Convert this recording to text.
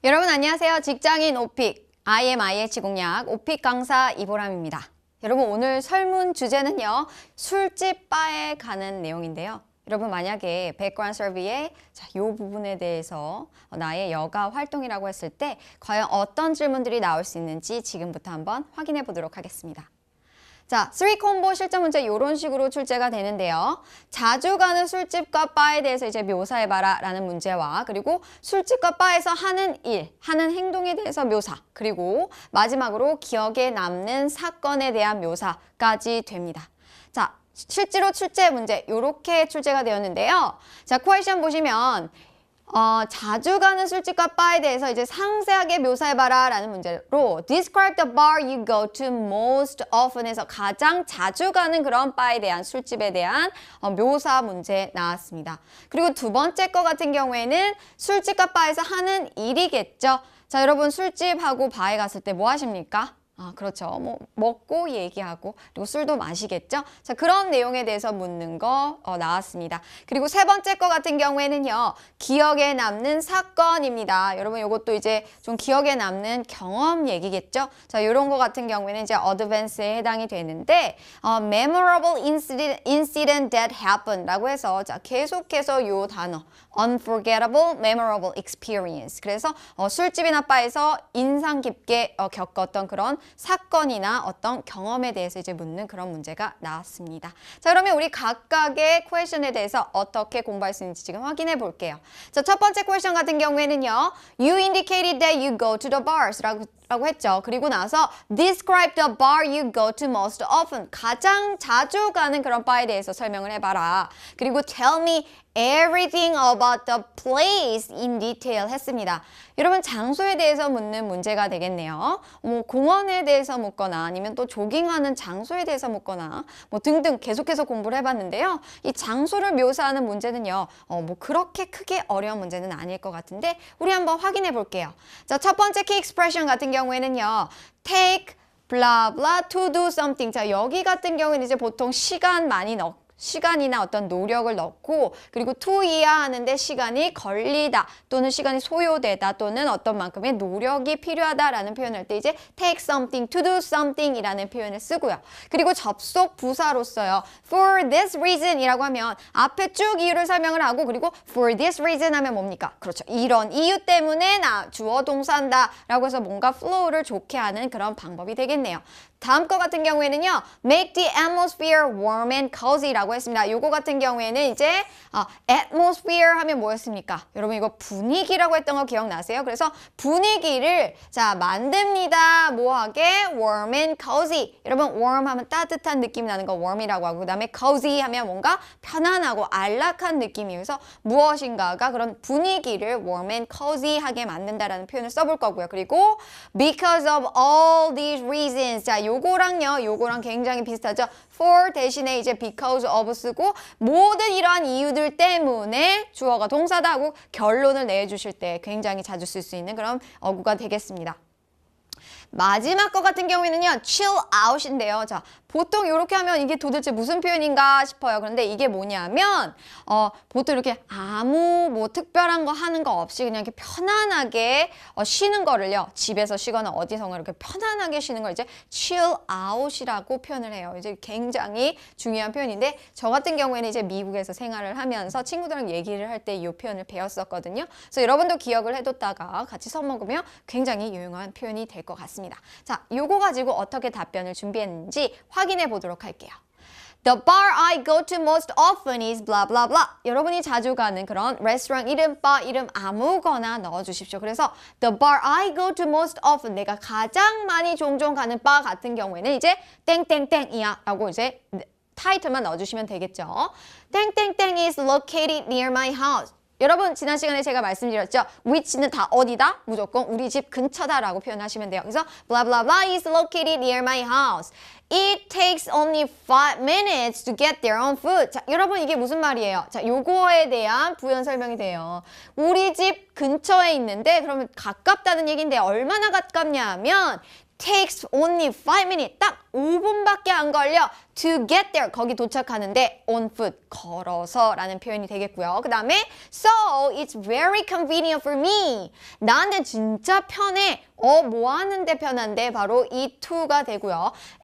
여러분 안녕하세요. 직장인 오픽, IMIH 공략 오픽 강사 이보람입니다. 여러분 오늘 설문 주제는요. 술집 바에 가는 내용인데요. 여러분 만약에 백그라운드 서비에 이 부분에 대해서 나의 여가 활동이라고 했을 때 과연 어떤 질문들이 나올 수 있는지 지금부터 한번 확인해 보도록 하겠습니다. 자, 3콤보 실전 문제 이런 식으로 출제가 되는데요. 자주 가는 술집과 바에 대해서 이제 묘사해봐라 라는 문제와 그리고 술집과 바에서 하는 일, 하는 행동에 대해서 묘사 그리고 마지막으로 기억에 남는 사건에 대한 묘사까지 됩니다. 자, 실제로 출제 문제 이렇게 출제가 되었는데요. 자, 퀘션 보시면 자주 가는 술집과 바에 대해서 이제 상세하게 묘사해봐라 라는 문제로 Describe the bar you go to most often 해서 가장 자주 가는 그런 바에 대한 술집에 대한 묘사 문제 나왔습니다. 그리고 두 번째 거 같은 경우에는 술집과 바에서 하는 일이겠죠. 자, 여러분 술집하고 바에 갔을 때 뭐 하십니까? 그렇죠. 뭐 먹고 얘기하고 그리고 술도 마시겠죠. 자, 그런 내용에 대해서 묻는 거 나왔습니다. 그리고 세 번째 거 같은 경우에는요. 기억에 남는 사건입니다. 여러분 이것도 이제 좀 기억에 남는 경험 얘기겠죠. 자, 이런 거 같은 경우에는 이제 어드밴스에 해당이 되는데 memorable incident that happened라고 해서 자, 계속해서 요 단어 unforgettable, memorable experience. 그래서 술집이나 바에서 인상 깊게 겪었던 그런 사건이나 어떤 경험에 대해서 이제 묻는 그런 문제가 나왔습니다. 자, 그러면 우리 각각의 퀘션에 대해서 어떻게 공부할 수 있는지 지금 확인해 볼게요. 자, 첫 번째 퀘션 같은 경우에는요. You indicated that you go to the bars 라고 했죠. 그리고 나서 describe the bar you go to most often. 가장 자주 가는 그런 바에 대해서 설명을 해봐라. 그리고 tell me everything about the place in detail 했습니다. 여러분 장소에 대해서 묻는 문제가 되겠네요. 뭐 공원에 대해서 묻거나 아니면 또 조깅하는 장소에 대해서 묻거나 뭐 등등 계속해서 공부를 해봤는데요. 이 장소를 묘사하는 문제는요. 뭐 그렇게 크게 어려운 문제는 아닐 것 같은데 우리 한번 확인해 볼게요. 자, 첫 번째 키 익스프레션 같은 경우에는요. take, blah, blah, to do something. 자, 여기 같은 경우는 이제 보통 시간이나 어떤 노력을 넣고 그리고 to이야 하는데 시간이 걸리다 또는 시간이 소요되다 또는 어떤 만큼의 노력이 필요하다라는 표현을 할 때 이제 take something, to do something 이라는 표현을 쓰고요. 그리고 접속 부사로서요. for this reason 이라고 하면 앞에 쭉 이유를 설명을 하고 그리고 for this reason 하면 뭡니까? 그렇죠. 이런 이유 때문에 주어 동사한다 라고 해서 뭔가 flow를 좋게 하는 그런 방법이 되겠네요. 다음 거 같은 경우에는요. make the atmosphere warm and cozy라고 했습니다. 요거 같은 경우에는 이제 atmosphere 하면 뭐였습니까? 여러분 이거 분위기라고 했던 거 기억나세요? 그래서 분위기를 자 만듭니다. 뭐하게? warm and cozy. 여러분 warm 하면 따뜻한 느낌이 나는 거 warm이라고 하고 그다음에 cozy 하면 뭔가 편안하고 안락한 느낌이에요. 그래서 무엇인가가 그런 분위기를 warm and cozy하게 만든다라는 표현을 써볼 거고요. 그리고 because of all these reasons. 자, 요거랑 굉장히 비슷하죠. for 대신에 이제 because of 쓰고 모든 이러한 이유들 때문에 주어가 동사다 하고 결론을 내주실 때 굉장히 자주 쓸 수 있는 그런 어구가 되겠습니다. 마지막 거 같은 경우에는요. chill out인데요. 자, 보통 이렇게 하면 이게 도대체 무슨 표현인가 싶어요. 그런데 이게 뭐냐면 보통 이렇게 아무 뭐 특별한 거 하는 거 없이 그냥 이렇게 편안하게 쉬는 거를요. 집에서 쉬거나 어디선가 이렇게 편안하게 쉬는 걸 이제 chill out이라고 표현을 해요. 이제 굉장히 중요한 표현인데 저 같은 경우에는 이제 미국에서 생활을 하면서 친구들이랑 얘기를 할 때 이 표현을 배웠었거든요. 그래서 여러분도 기억을 해뒀다가 같이 써먹으면 굉장히 유용한 표현이 될 것 같습니다. 자, 요거 가지고 어떻게 답변을 준비했는지 확인해 보도록 할게요. The bar I go to most often is blah blah blah. 여러분이 자주 가는 그런 레스토랑 이름, 바 이름 아무거나 넣어주십시오. 그래서 the bar I go to most often 내가 가장 많이 종종 가는 바 같은 경우에는 이제 땡땡땡이야 라고 이제 타이틀만 넣어주시면 되겠죠. 땡땡땡 is located near my house. 여러분 지난 시간에 제가 말씀드렸죠. which는 다 어디다? 무조건 우리 집 근처다라고 표현하시면 돼요. 그래서 blah blah blah is located near my house. It takes only 5 minutes to get there on foot. 자, 여러분 이게 무슨 말이에요? 자, 요거에 대한 부연 설명이 돼요. 우리 집 근처에 있는데 그러면 가깝다는 얘기인데 얼마나 가깝냐 하면 takes only 5 minutes. 딱 5분밖에 안 걸려. to get there. 거기 도착하는데 on foot. 걸어서 라는 표현이 되겠고요. 그 다음에 so it's very convenient for me. 나한테 진짜 편해. 뭐 하는데 편한데 바로 이 to가 되고요.